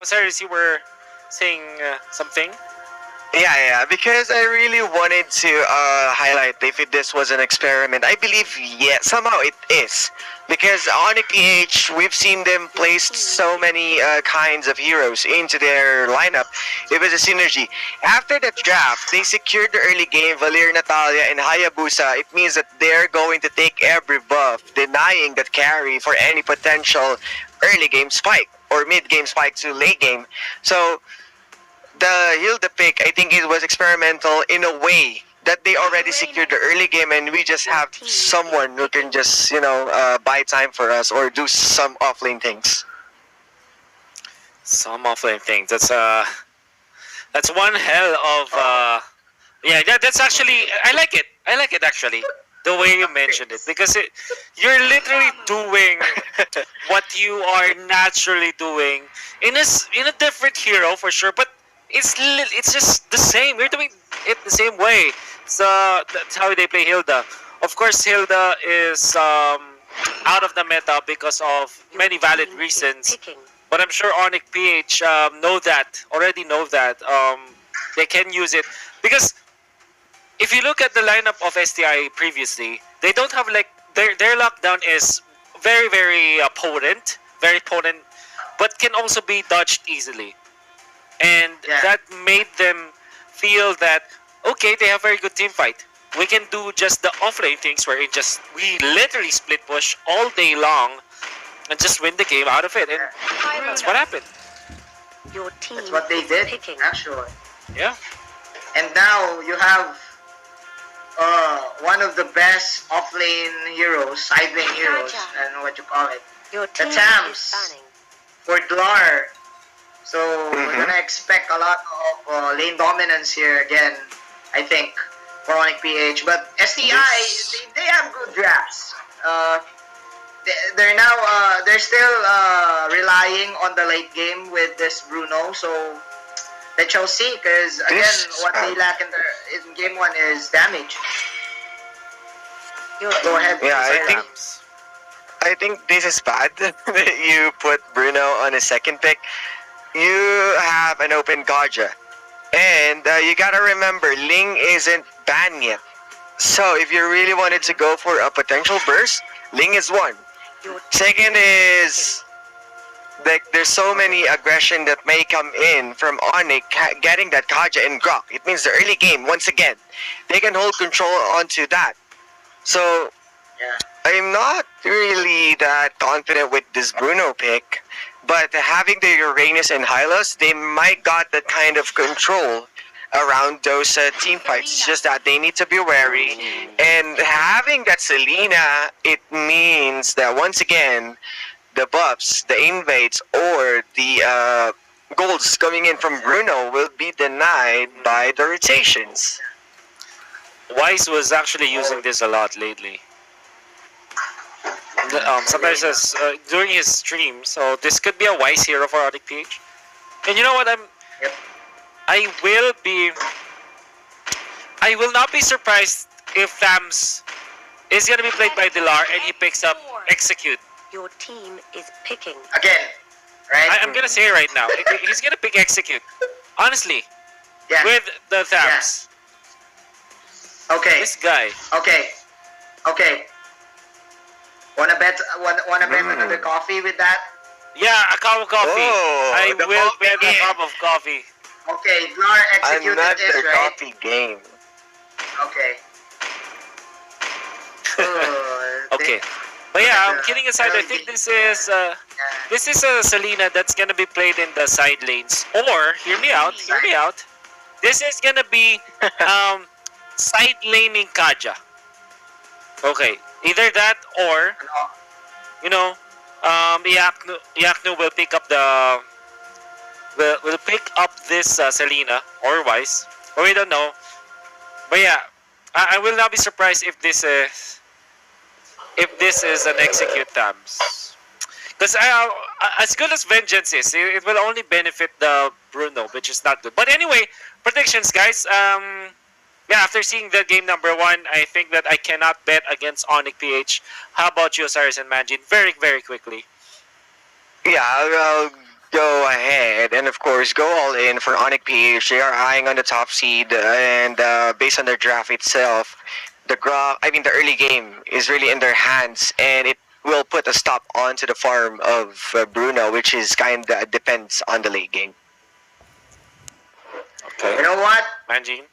Osiris, you were saying something? Yeah, because I really wanted to highlight if this was an experiment. I believe, yeah, somehow it is. Because on PH, we've seen them place so many kinds of heroes into their lineup. It was a synergy. After the draft, they secured the early game, Valir, Natalia, and Hayabusa. It means that they're going to take every buff, denying that carry for any potential early game spike or mid game spike to late game. So the Hilda pick, I think it was experimental in a way that they already secured the early game, and we just have someone who can just, buy time for us or do some offlane things. Some offlane things. That's one hell of yeah. That's actually I like it. I like it actually. The way you mentioned it, because you're literally doing what you are naturally doing in a different hero for sure, but it's just the same. You're doing it the same way. So that's how they play Hilda. Of course, Hilda is out of the meta because of many valid reasons. But I'm sure Onic PH already know that. They can use it because if you look at the lineup of STI previously, they don't have like their lockdown is very very potent, but can also be dodged easily, and that made them feel that okay, they have very good team fight. We can do just the offlane things where we literally split push all day long and just win the game out of it, and that's what happened. That's what they did, actually. Yeah. And now you have one of the best offlane heroes, side lane heroes, I don't know what you call it. The Tams for Dlar. So we're gonna expect a lot of lane dominance here again, I think, for Onic PH. But STI, they have good drafts. They're still relying on the late game with this Bruno. So let's shall see, because again, what they lack in game one is damage. Go ahead. Yeah, I think this is bad that you put Bruno on a second pick. You have an open Gaja, and you gotta remember, Ling isn't banned yet. So if you really wanted to go for a potential burst, Ling is one. Second is like there's so many aggression that may come in from Onic getting that Kaja and Grok. It means the early game, once again, they can hold control onto that. So I'm not really that confident with this Bruno pick, but having the Uranus and Hylos, they might got that kind of control around those team fights. It's just that they need to be wary, and having that Selena, it means that once again the buffs, the invades, or the golds coming in from Bruno will be denied by the rotations. Wise was actually using this a lot lately. Sometimes during his stream, so this could be a Wise hero for Onic PH. And you know what? I will not be surprised if Thams is gonna be played by Dilar and he picks up Execute. Your team is picking. Again, right? I'm gonna say it right now. He's gonna pick Execute. Honestly. With the Thams. Okay. This guy. Okay. Wanna bet another coffee with that? Yeah, a cup of coffee. Oh, I will bet a cup of coffee. Okay, Dlar executed this, Another right? coffee game. Okay. Okay. But yeah, I'm kidding aside. I think this is a Selena that's gonna be played in the side lanes. Or hear me out. This is gonna be side laning Kaja. Okay, either that or Yaknu will pick up will pick up this Selena or Wise, or we don't know. But yeah, I will not be surprised if this is an Execute Thams. Because as good as Vengeance is, it will only benefit the Bruno, which is not good. But anyway, predictions, guys. After seeing the game number 1, I think that I cannot bet against Onic PH. How about you, Osiris and Manjin? Very, very quickly. Yeah, I'll go ahead and of course go all in for Onic PH. They are eyeing on the top seed, and based on their draft itself, the early game is really in their hands, and it will put a stop onto the farm of Bruno, which is kinda depends on the late game. Okay. You know what? Manjin?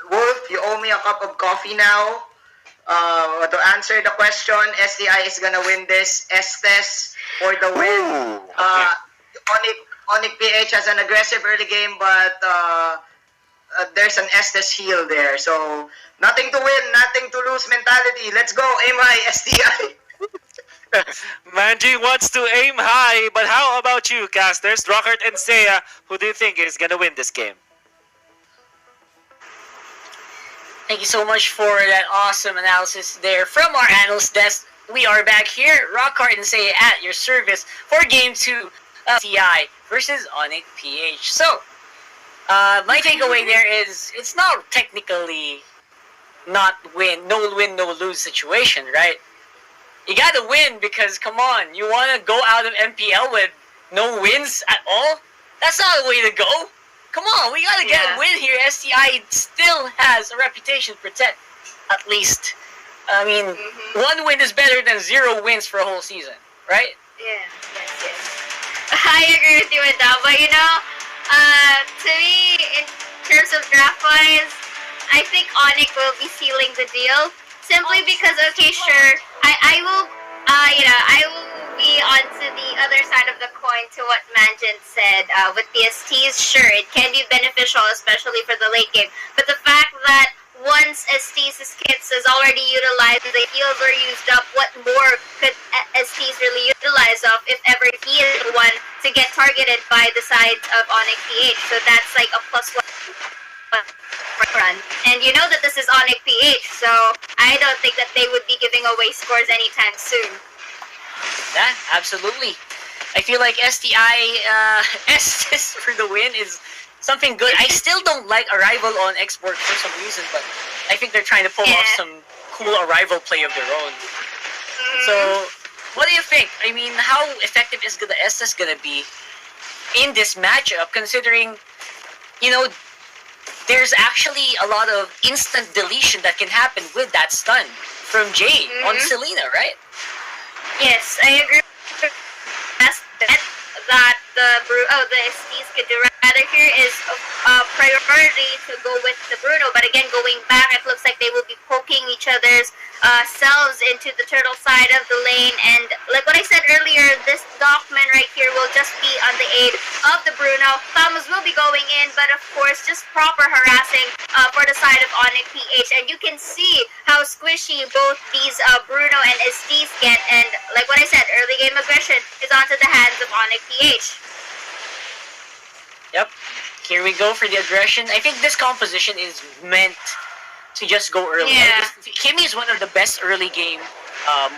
Wolf, you owe me a cup of coffee now. To answer the question, STI is gonna win this. Estes for the win. Ooh, Onic PH has an aggressive early game, but there's an Estes heal there. So, nothing to win, nothing to lose mentality. Let's go, aim high, STI. Manji wants to aim high, but how about you, casters? Rockert and Seiya, who do you think is gonna win this game? Thank you so much for that awesome analysis there from our analyst desk. We are back here, Rockart and Seiya at your service for Game 2 of STI versus onic PH. So, my takeaway there is it's not technically no win, no lose situation, right? You gotta win because, come on, you wanna go out of MPL with no wins at all? That's not the way to go. Come on, we gotta get a win here. STI still has a reputation to protect, at least. I mean, one win is better than 0 wins for a whole season, right? Yeah, yes. I agree with you with that, but you know, to me, in terms of draft-wise, I think Onic will be sealing the deal. Simply because, okay, sure, I will be onto the other side of the coin to what Manjin said. With the STs, sure, it can be beneficial, especially for the late game. But the fact that once STs' kits is already utilized, the heals are used up, what more could STs really utilize of if ever he is the one to get targeted by the sides of Onic PH? So that's like a +1 run. And you know that this is Onic PH, so I don't think that they would be giving away scores anytime soon. Yeah, absolutely. I feel like STI Estes for the win is something good. I still don't like Arrival on export for some reason, but I think they're trying to pull off some cool Arrival play of their own. So, what do you think? I mean, how effective is the Estes gonna be in this matchup, considering, you know, there's actually a lot of instant deletion that can happen with that stun from Jade on Selena, right? Yes, I agree. Best bet that the STs could do rather here is priority to go with the Bruno. But again, going back, it looks like they will be poking each other's selves into the turtle side of the lane. And like what I said earlier, this Dockman right here will just be on the aid of the Bruno. Thomas will be going in, but of course, just proper harassing for the side of onic PH. And you can see how squishy both these Bruno and STs get. And like what I said, early game aggression is onto the hands of onic PH. Yep. Here we go for the aggression. I think this composition is meant to just go early. Yeah. Kimmy is one of the best early game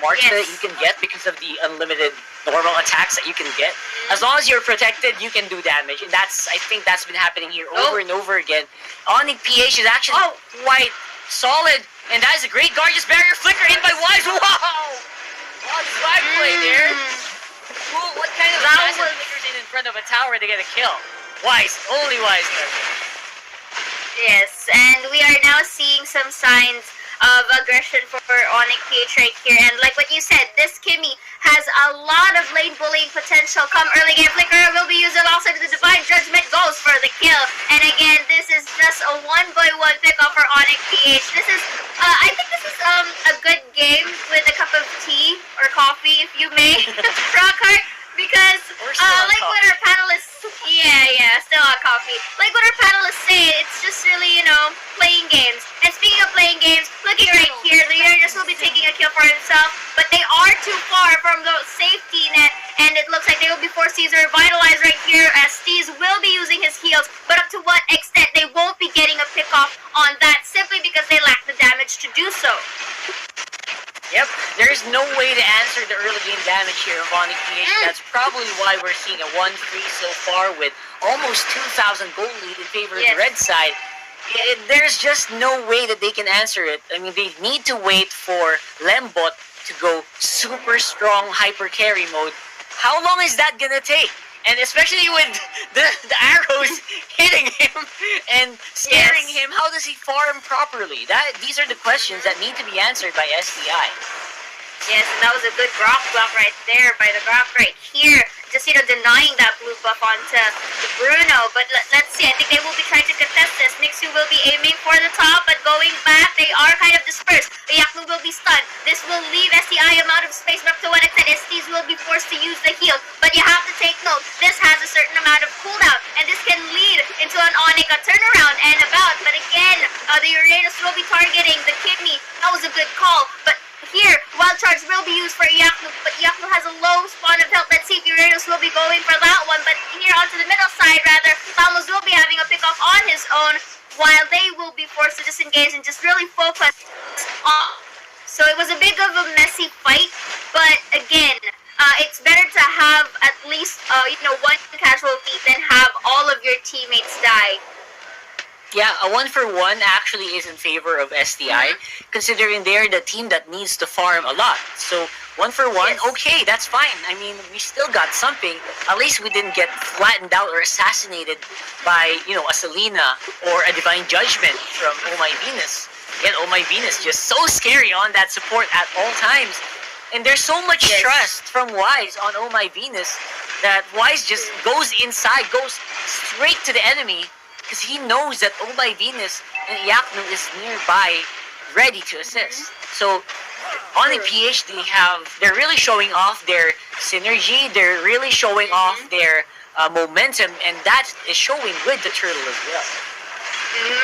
marks that you can get because of the unlimited normal attacks that you can get. As long as you're protected, you can do damage. And I think that's been happening here over and over again. onic PH is actually quite solid. And that is a great gorgeous barrier flicker in by Wise. Wow! Wow, swag play there. Cool. What kind of massive flickers in front of a tower to get a kill? Wise, only Wise there. Yes, and we are now seeing some signs of aggression for onic PH right here. And like what you said, this Kimmy has a lot of lane bullying potential. Come early game flicker will be used alongside the Divine Judgment goes for the kill. And again, this is just a 1-by-1 pickup for onic PH. This is, I think this is a good game with a cup of tea or coffee, if you may, Rockhart. Because, like what our panelists, still on coffee. Like what our panelists say, it's just really, playing games. And speaking of playing games, looking right here, the Uranus will be taking a kill for himself, but they are too far from the safety net, and it looks like they will be forced to use a Revitalize right here, as Steez will be using his heals, but up to what extent they won't be getting a pick-off on that, simply because they lack the damage to do so. Yep, there's no way to answer the early game damage here of onic PH. That's probably why we're seeing a 1-3 so far with almost 2,000 gold lead in favor of the red side. There's just no way that they can answer it. I mean, they need to wait for Lembot to go super strong hyper carry mode. How long is that gonna take? And especially with the arrows hitting him and scaring him, how does he farm properly? These are the questions that need to be answered by STI. Yes, and that was a good Grok block right there by the Grok right here. Just, denying that blue buff onto Bruno. But let's see, I think they will be trying to contest this. Nixu will be aiming for the top, but going back, they are kind of dispersed. Yaknu will be stunned. This will leave STI out of space, but up to one extent, STs will be forced to use the heal. But you have to take note, this has a certain amount of cooldown, and this can lead into an onic, a turnaround, and about. But again, the Uranus will be targeting the kidney. That was a good call, but here, wild charge will be used for Yaknu, but Yaknu has a low spawn of health. Let's see if Uranus will be going for that one, but here onto the middle side, rather, Thamos will be having a pick-off on his own, while they will be forced to disengage and just really focus on. So it was a bit of a messy fight, but again, it's better to have at least, one casualty than have all of your teammates die. Yeah, a 1-for-1 actually is in favor of STI, considering they're the team that needs to farm a lot. So 1-for-1, Yes. okay, that's fine. I mean, we still got something. At least we didn't get flattened out or assassinated by, a Selena or a Divine Judgment from Oh My Venus. Again, Oh My Venus just so scary on that support at all times. And there's so much Yes. trust from Wise on Oh My Venus that Wise just goes inside, goes straight to the enemy, because he knows that Oh My Venus and Yaknu is nearby, ready to assist. So on the PH, they're really showing off their synergy. They're really showing off their momentum, and that is showing with the turtle as well.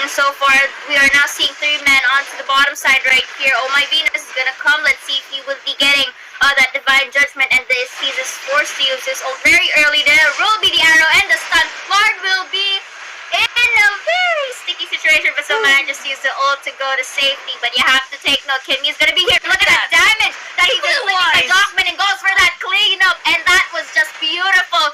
So far, we are now seeing 3 men onto the bottom side right here. Oh My Venus is gonna come. Let's see if he will be getting that Divine Judgment, and he's just forced to use this ult very early. There will be the arrow and the stun. Lard will be in a very sticky situation, but somehow just used the ult to go to safety. But you have to take note, Kimmy is gonna be here. Look at that damage that he just linked by Dockman and goes for that cleanup, and that was just beautiful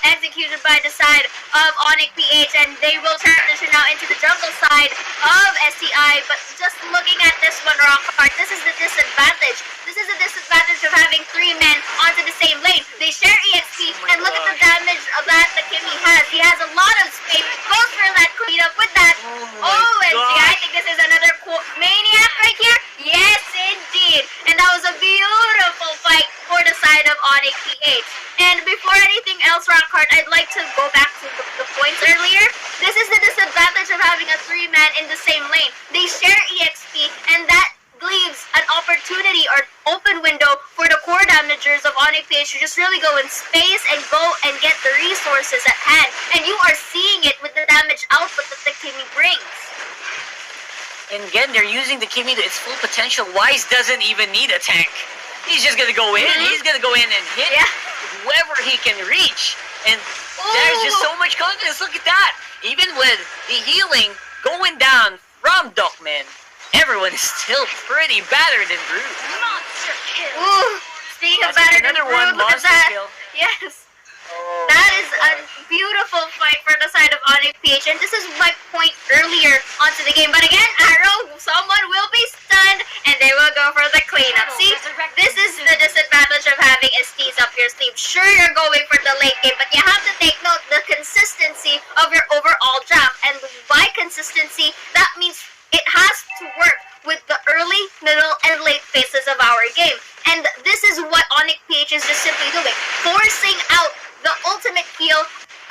execution by the side of Onic PH, and they will transition now into the jungle side of STI. But just looking at this one, Rockhart, this is the disadvantage. This is the disadvantage of having 3 men onto the same lane. They share EXP, and look at the damage that the Kimmy has. He has a lot of space. Goes for that cleanup with that. OMG, I think this is another maniac right here. Yes, indeed. And that was a beautiful fight for the side of Onic PH. And before anything else, Rockhart, I'd like to go back to the points earlier. This is the disadvantage of having a 3-man in the same lane. They share EXP, and that leaves an opportunity or open window for the core damagers of Onic PH to just really go in space and go and get the resources at hand. And you are seeing it with the damage output that the Kimmy brings. And again, they're using the Kimmy to its full potential. Wise doesn't even need a tank. He's just gonna go in. He's gonna go in and hit whoever he can reach. And there's just so much confidence. Look at that. Even with the healing going down from Duckman, everyone is still pretty battered and bruised. Monster kill. Ooh, speaking of battered and another bruised, one, look at monster that. kill. Yes. That is a beautiful fight for the side of Onic PH, and this is my point earlier onto the game. But again, Arrow, someone will be stunned, and they will go for the cleanup. See, this is the disadvantage of having STs up your sleeve. Sure, you're going for the late game, but you have to take note the consistency of your overall draft. And by consistency, that means it has to work with the early, middle, and late phases of our game. And this is what Onic PH is just simply doing, forcing out the ultimate heal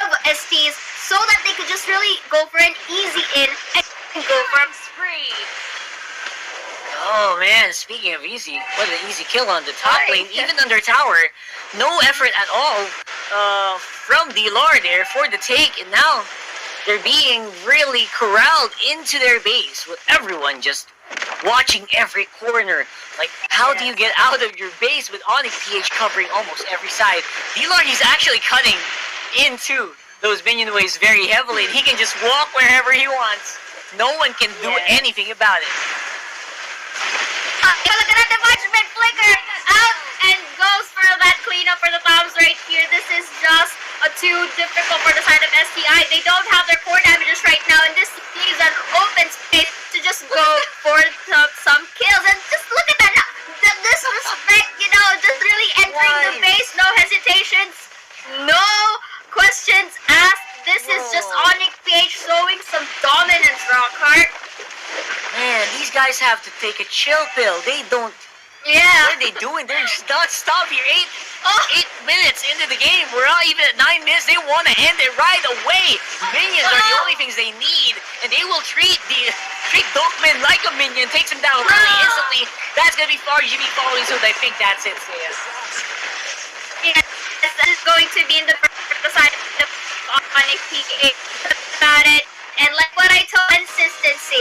of STs so that they could just really go for an easy in and go for a spree. Oh man, speaking of easy, what an easy kill on the top lane, even under tower. No effort at all from D-Lar there for the take, and now they're being really corralled into their base with everyone just watching every corner. Like, how do you get out of your base with Onic PH covering almost every side? D-Lar, he's actually cutting into those minion waves very heavily, and he can just walk wherever he wants. No one can do anything about it. Look at that Divine flicker out and goes for that cleanup for the Toms right here. This is just too difficult for the side of STI. They don't have their core damages right now, and this leaves an open space to just go for some kills. And just look at that, the disrespect, just really entering the base, no hesitations, no Yes, Onic PH showing some dominance, Rockhart. Man, these guys have to take a chill pill. They don't. Yeah. What are they doing? They're just not stop here. 8 minutes into the game. We're not even at 9 minutes. They want to end it right away. Minions are the only things they need, and they will treat Dokman like a minion. Takes him down really instantly. That's gonna be RGB following soon. I think that's it. Yes, that is going to be in the first side of Onic PH about it. And like what I told, consistency.